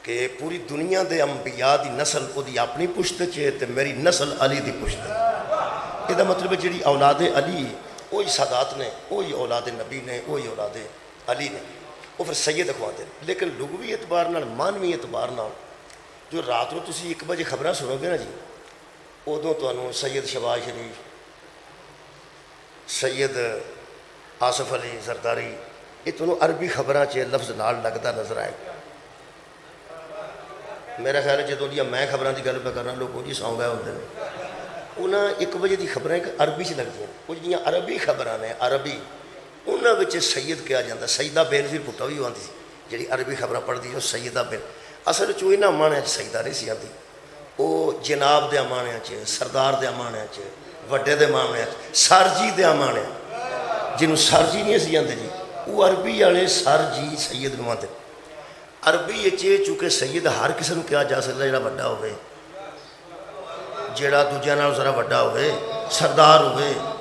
कि पूरी दुनिया के अंबिया की नस्ल उसकी अपनी पुश्त च तो मेरी नस्ल अली की पुश्त है। यदा मतलब जी औलाद अली वही सादात ने, वही औलाद नबी ने, वही औलाद अली ने, वो फिर सैयद अखवाते हैं। लेकिन लुगवी एतबार नाल मानवी एतबार नाल जो रात को तुम 1 बजे खबर सुनोगे ना जी, उदों तो सैयद शहबाज शरीफ, सैयद आसफ अली जरदारी, ये तुम्हें अरबी खबर च लफ्ज़ नाल लगता नज़र आएगा। मेरा ख्याल है जो मैं खबर की गल मैं करना लोग जी सौ गए होंगे उन्हें 1 बजे की खबर एक अरबी च लगदियां, वो जी अरबी खबर ने अरबी उन्होंने सैयद कहा जाता। सईदा बेनज़ीर भुट्टो भी आती सी जी अरबी खबर पढ़ती, सईदा बेन असल च इन्होंने माणिया सईदा नहीं सी आती, वो जनाब दे माणिया च, सरदार दे माणिया च, वड्डे दे माणिया च, सर जी दे माणिया, जिन्हों सर जी नहीं असी आते जी, वो अरबी वाले सर जी सैयद नूं आते। अरबी चूँकि सैयद हर किसी को कहा जा सकता जोड़ा वड्डा हो, जोड़ा दूजिया नाल जरा वड्डा हो, सरदार हो,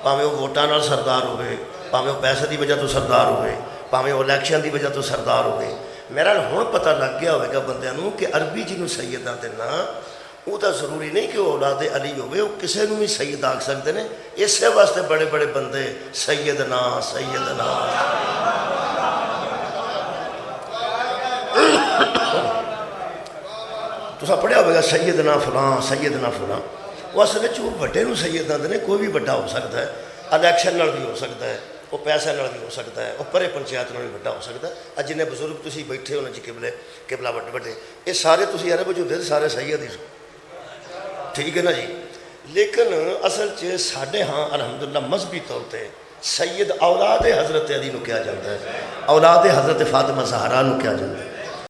भावें वो वोटां नाल सरदार हो, भावें वो पैसे की वजह तो सरदार हो, भावें वो इलैक्शन की वजह तो सरदार हो। मेरा हुण पता लग गया होगा बंदियां नूं कि अरबी जिन्हों सैयद आते ना वो तो जरूरी नहीं कि वो औलाद अली हो, वो किसी को भी सैयद आख सकते हैं। इस वास्ते बड़े बड़े बंदे सैयद ना सैयद ना तुसा पढ़िया होगा सैयद ना फलां सैयद ना फलां, वो असल वो वड्डे नूं सैयद आते हैं। कोई भी वड्डा हो सकता है, इलैक्शन नाल भी हो सकता है, वो पैसे नाल भी हो सकता है, वो परे पंचायत नाल भी वड्डा हो सकता है। अज जिन्हें बजुर्ग तुसीं बैठे हो ना जी किबले किबला वड्डे वड्डे ये सारे तुसीं अरब च होंदे सारे सैयद ही, ठीक है ना जी। लेकिन असल च साढ़े हाँ अलहमदुलिल्लाह मजहबी तौर पर सैयद औलाद हज़रत अली नूं कहा जाता है, औलाद हज़रत फातिमा ज़हरा नूं कहा जाता है।